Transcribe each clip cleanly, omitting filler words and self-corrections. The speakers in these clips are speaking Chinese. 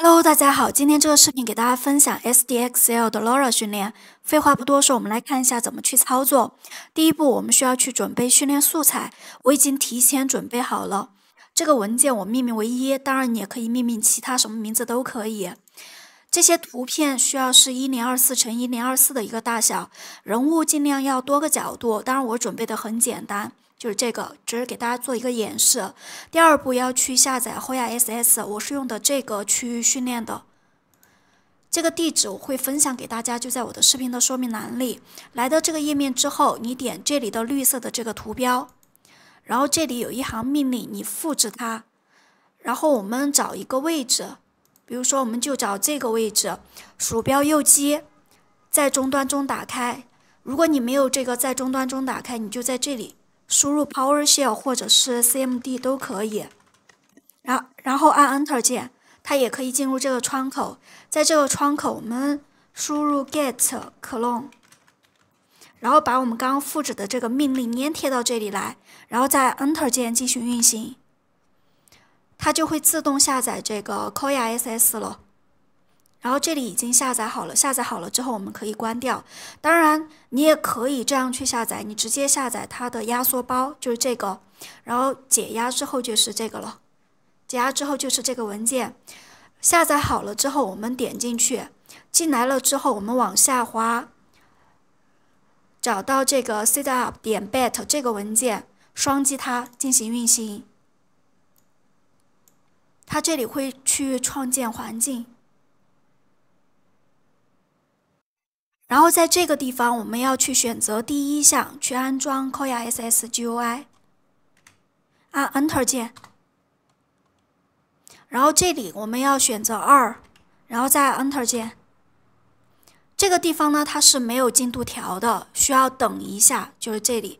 Hello，大家好，今天这个视频给大家分享 SDXL 的 LoRa 训练。废话不多说，我们来看一下怎么去操作。第一步，我们需要去准备训练素材，我已经提前准备好了。这个文件我命名为1，当然你也可以命名其他什么名字都可以。这些图片需要是1024×1024的一个大小，人物尽量要多个角度，当然我准备的很简单。就是这个，只是给大家做一个演示。第二步要去下载 Hoya SS， 我是用的这个去训练的。这个地址我会分享给大家，就在我的视频的说明栏里。来到这个页面之后，你点这里的绿色的这个图标，然后这里有一行命令，你复制它，然后我们找一个位置，比如说我们就找这个位置，鼠标右击，在终端中打开。如果你没有这个在终端中打开，你就在这里输入 PowerShell 或者是 CMD 都可以，然后按 Enter 键，它也可以进入这个窗口。在这个窗口，我们输入 get clone， 然后把我们刚刚复制的这个命令粘贴到这里来，然后再 Enter 键进行运行，它就会自动下载这个 Hoya SS 了。然后这里已经下载好了，下载好了之后我们可以关掉。当然你也可以这样去下载，你直接下载它的压缩包，就是这个，然后解压之后就是这个了，解压之后就是这个文件。下载好了之后我们点进去，进来了之后我们往下滑，找到这个 setup.bat 这个文件，双击它进行运行。它这里会去创建环境，然后在这个地方我们要去选择第一项，去安装 Hoya SS GUI， 按 Enter 键，然后这里我们要选择2，然后再按 Enter 键。这个地方呢它是没有进度条的，需要等一下，就是这里。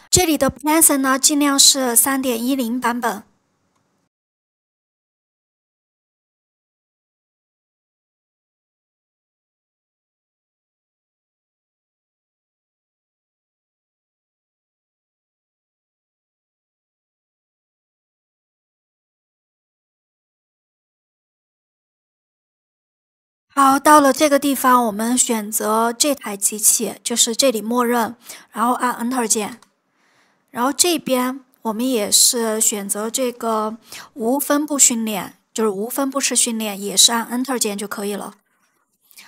这里的 Python 呢尽量是 3.10 版本。好，到了这个地方，我们选择这台机器，就是这里默认，然后按 Enter 键。然后这边我们也是选择这个无分布训练，就是无分布式训练，也是按 Enter 键就可以了。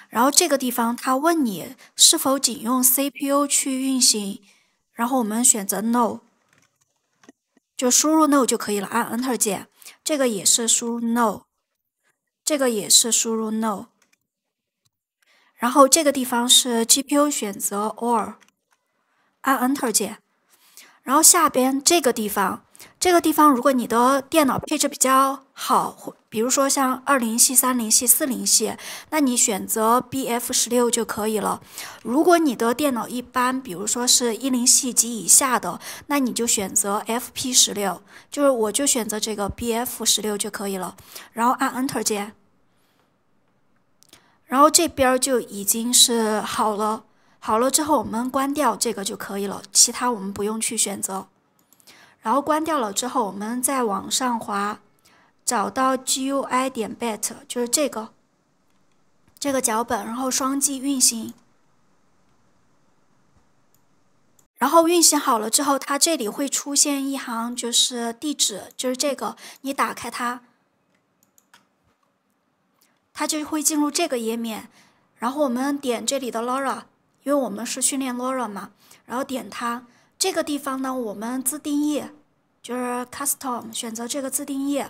然后这个地方它问你是否仅用 CPU 去运行，然后我们选择 No， 就输入 No 就可以了，按 Enter 键。这个也是输入 No， 这个也是输入 No。然后这个地方是 GPU 选择 All， 按 Enter 键。然后下边这个地方如果你的电脑配置比较好，比如说像20系、30系、40系，那你选择 BF16 就可以了。如果你的电脑一般，比如说是10系及以下的，那你就选择 FP16， 就是我就选择这个 BF16 就可以了。然后按 Enter 键。然后这边就已经是好了，好了之后我们关掉这个就可以了，其他我们不用去选择。然后关掉了之后，我们再往上滑，找到 GUI.bat， 就是这个脚本，然后双击运行。然后运行好了之后，它这里会出现一行就是地址，就是这个，你打开它。它就会进入这个页面，然后我们点这里的 LoRa， 因为我们是训练 LoRa 嘛，然后点它。这个地方呢，我们自定义就是 Custom， 选择这个自定义，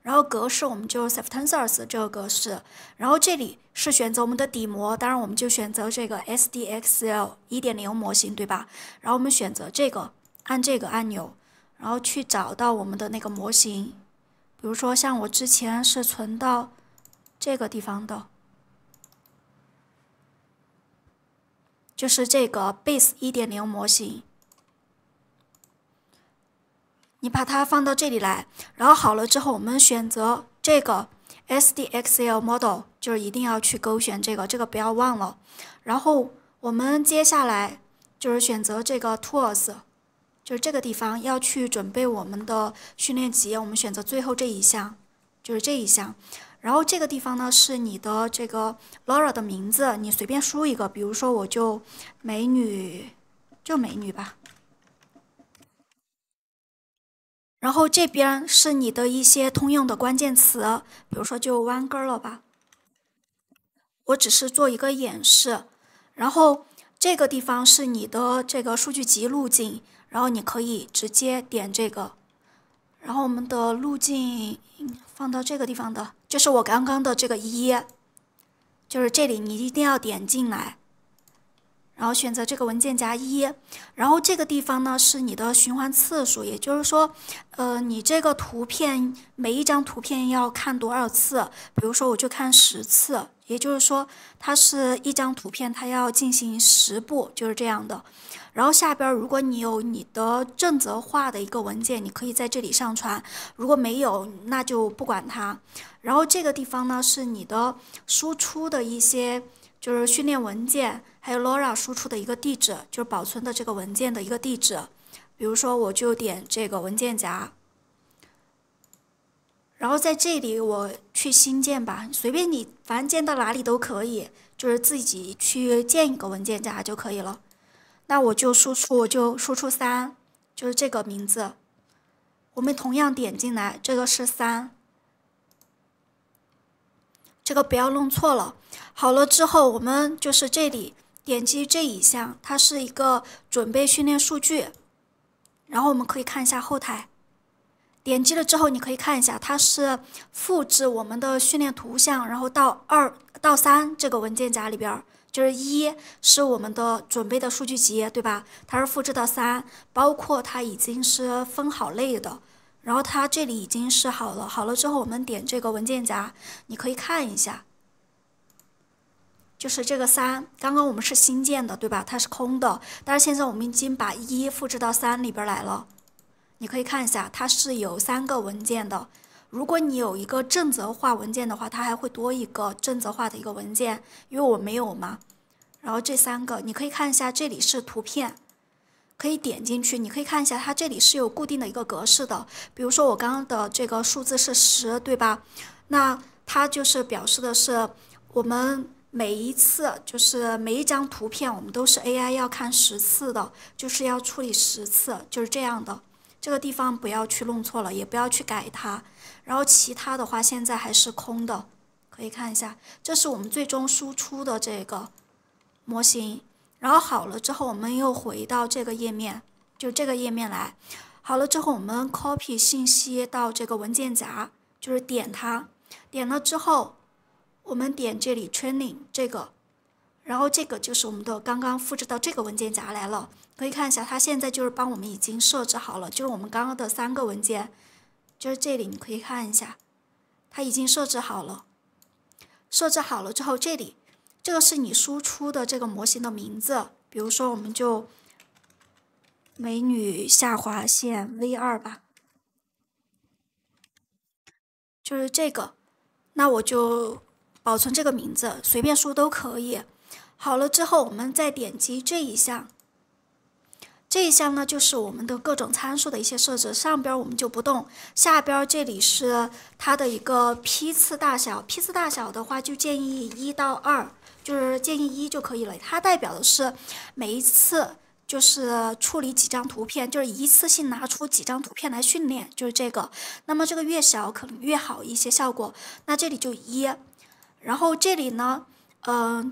然后格式我们就 Cephtensource 这个格式，然后这里是选择我们的底模，当然我们就选择这个 SDXL 1.0 模型，对吧？然后我们选择这个，按这个按钮，然后去找到我们的那个模型，比如说像我之前是存到这个地方的，就是这个 Base 1.0 模型，你把它放到这里来，然后好了之后，我们选择这个 SDXL Model， 就是一定要去勾选这个不要忘了。然后我们接下来就是选择这个 Tools， 就是这个地方要去准备我们的训练集，我们选择最后这一项，就是这一项。然后这个地方呢是你的这个 Laura 的名字，你随便输一个，比如说我就美女，就美女吧。然后这边是你的一些通用的关键词，比如说就 One Girl 吧，我只是做一个演示。然后这个地方是你的这个数据集路径，然后你可以直接点这个。然后我们的路径放到这个地方的，就是我刚刚的这个1，就是这里你一定要点进来。然后选择这个文件夹1，然后这个地方呢是你的循环次数，也就是说，你这个图片每一张图片要看多少次？比如说我就看10次，也就是说它是一张图片，它要进行10步，就是这样的。然后下边如果你有你的正则化的一个文件，你可以在这里上传；如果没有，那就不管它。然后这个地方呢是你的输出的一些。就是训练文件，还有 Laura 输出的一个地址，就是保存的这个文件的一个地址。比如说，我就点这个文件夹，然后在这里我去新建吧，随便你，反正建到哪里都可以，就是自己去建一个文件夹就可以了。那我就输出3，就是这个名字。我们同样点进来，这个是3。这个不要弄错了。好了之后，我们就是这里点击这一项，它是一个准备训练数据。然后我们可以看一下后台，点击了之后，你可以看一下，它是复制我们的训练图像，然后到3这个文件夹里边，就是1是我们的准备的数据集，对吧？它是复制到3，包括它已经是分好类的。然后它这里已经是好了，好了之后我们点这个文件夹，你可以看一下，就是这个3，刚刚我们是新建的，对吧？它是空的，但是现在我们已经把1复制到3里边来了。你可以看一下，它是有3个文件的。如果你有一个正则化文件的话，它还会多一个正则化的一个文件，因为我没有嘛。然后这3个，你可以看一下，这里是图片。可以点进去，你可以看一下，它这里是有固定的一个格式的。比如说我刚刚的这个数字是10，对吧？那它就是表示的是我们每一次，就是每一张图片，我们都是 AI 要看10次的，就是要处理10次，就是这样的。这个地方不要去弄错了，也不要去改它。然后其他的话，现在还是空的，可以看一下，这是我们最终输出的这个模型。然后好了之后，我们又回到这个页面，就这个页面来。好了之后，我们 copy 信息到这个文件夹，就是点它，点了之后，我们点这里 training 这个，然后这个就是我们的刚刚复制到这个文件夹来了。可以看一下，它现在就是帮我们已经设置好了，就是我们刚刚的3个文件，就是这里你可以看一下，它已经设置好了。设置好了之后，这里。这个是你输出的这个模型的名字，比如说我们就美女下划线 V2 吧，就是这个，那我就保存这个名字，随便输都可以。好了之后，我们再点击这一项，这一项呢就是我们的各种参数的一些设置，上边我们就不动，下边这里是它的一个批次大小，批次大小的话就建议1到2。就是建议1就可以了，它代表的是每一次就是处理几张图片，就是一次性拿出几张图片来训练，就是这个。那么这个越小可能越好一些效果。那这里就1，然后这里呢，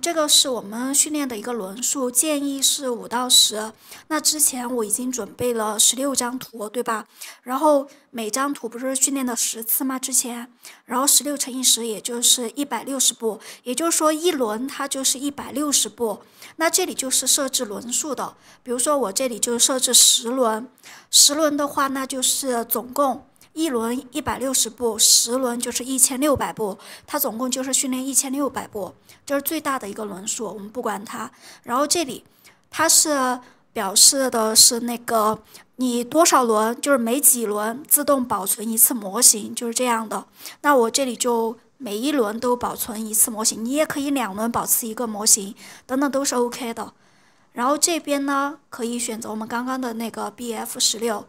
这个是我们训练的一个轮数，建议是5到10。那之前我已经准备了16张图，对吧？然后每张图不是训练了10次吗？之前，然后16乘以10，也就是160步，也就是说一轮它就是160步。那这里就是设置轮数的，比如说我这里就设置10轮，10轮的话，那就是总共。一轮160步，10轮就是1600步，它总共就是训练1600步，这是最大的一个轮数，我们不管它。然后这里它是表示的是那个你多少轮，就是每几轮自动保存一次模型，就是这样的。那我这里就每一轮都保存一次模型，你也可以2轮保持一个模型，等等都是 OK 的。然后这边呢，可以选择我们刚刚的那个 BF16，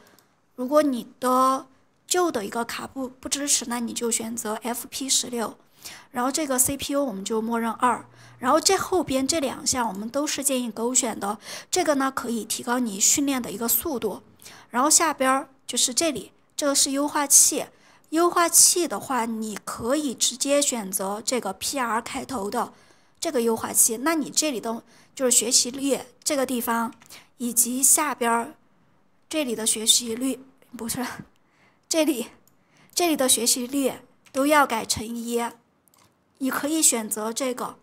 如果你的旧的一个卡不支持，那你就选择 FP16。然后这个 CPU 我们就默认2，然后这后边这2项我们都是建议勾选的，这个呢可以提高你训练的一个速度。然后下边就是这里，这个是优化器。优化器的话，你可以直接选择这个 PR 开头的这个优化器。那你这里的就是学习率这个地方，以及下边这里的学习率不是这里的学习率都要改成1。你可以选择这个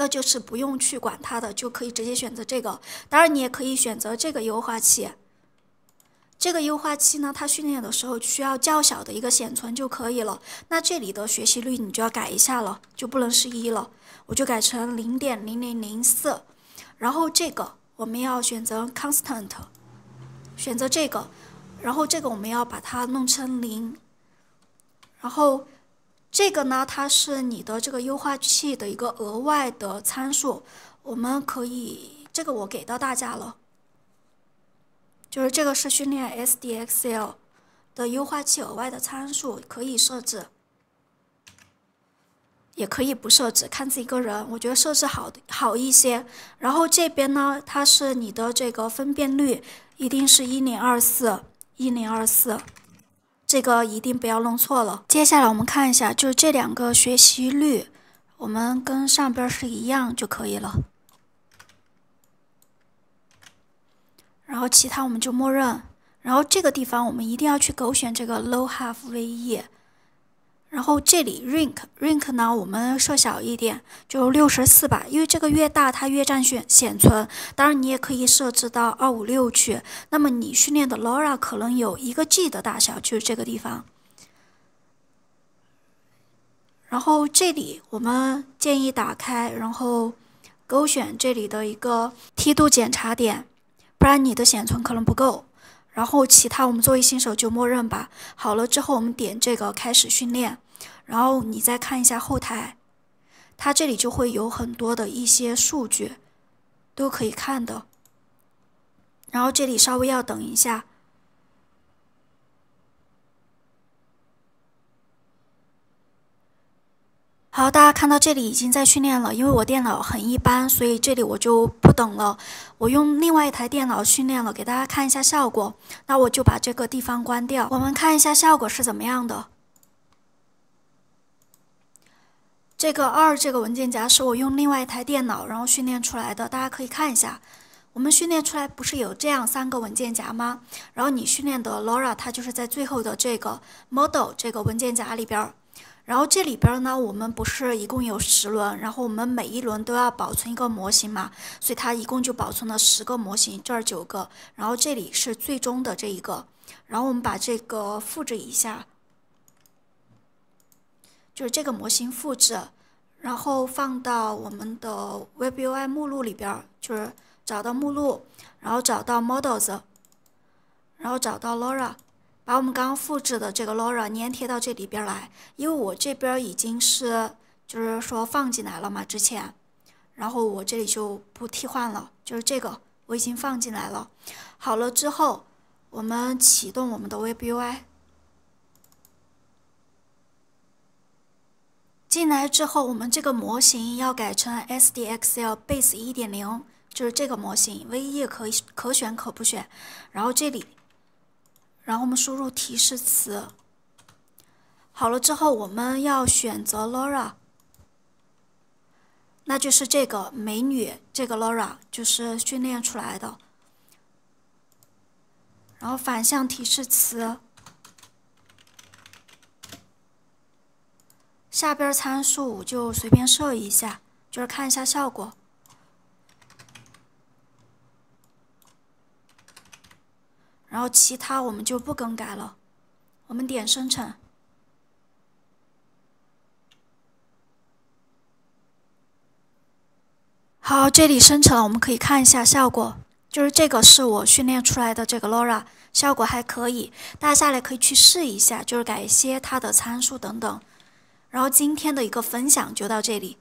就是不用去管它的，就可以直接选择这个。当然你也可以选择这个优化器。这个优化器呢，它训练的时候需要较小的一个显存就可以了。那这里的学习率你就要改一下了，就不能是1了，我就改成0.0004。然后这个我们要选择 constant， 选择这个，然后这个我们要把它弄成0。然后这个呢，它是你的这个优化器的一个额外的参数，我们可以，这个我给到大家了。就是这个是训练 SDXL 的优化器额外的参数，可以设置，也可以不设置，看自己个人。我觉得设置好一些。然后这边呢，它是你的这个分辨率一定是1024，这个一定不要弄错了。接下来我们看一下，就是这2个学习率，我们跟上边是一样就可以了。然后其他我们就默认，然后这个地方我们一定要去勾选这个 low half VE， 然后这里 rank 呢我们设小一点，就64吧，因为这个越大它越占显存。当然你也可以设置到256去，那么你训练的 LoRa 可能有1G 的大小，就是这个地方。然后这里我们建议打开，然后勾选这里的一个梯度检查点，不然你的显存可能不够。然后其他我们作为新手就默认吧。好了之后我们点这个开始训练，然后你再看一下后台，它这里就会有很多的一些数据都可以看的。然后这里稍微要等一下。好，大家看到这里已经在训练了，因为我电脑很一般，所以这里我就不等了。我用另外一台电脑训练了，给大家看一下效果。那我就把这个地方关掉，我们看一下效果是怎么样的。这个2这个文件夹是我用另外一台电脑然后训练出来的，大家可以看一下。我们训练出来不是有这样3个文件夹吗？然后你训练的 LoRa 它就是在最后的这个 model 这个文件夹里边。然后这里边呢，我们不是一共有10轮，然后我们每一轮都要保存一个模型嘛，所以它一共就保存了10个模型，这儿9个，然后这里是最终的这一个，然后我们把这个复制一下，就是这个模型复制，然后放到我们的 WebUI 目录里边，就是找到目录，然后找到 Models， 然后找到 LoRa。把我们刚刚复制的这个 LoRa 粘贴到这里边来，因为我这边已经是就是说放进来了嘛，之前，然后我这里就不替换了，就是这个我已经放进来了。好了之后，我们启动我们的 WebUI， 进来之后，我们这个模型要改成 SDXL Base 1.0， 就是这个模型，唯一可选可不选。然后这里。然后我们输入提示词，好了之后我们要选择 LoRa， 那就是这个美女，这个 LoRa 就是训练出来的。然后反向提示词，下边参数就随便设一下，就是看一下效果。然后其他我们就不更改了，我们点生成。好，这里生成了，我们可以看一下效果，就是这个是我训练出来的这个 LoRa， 效果还可以，大家下来可以去试一下，就是改一些它的参数等等。然后今天的一个分享就到这里。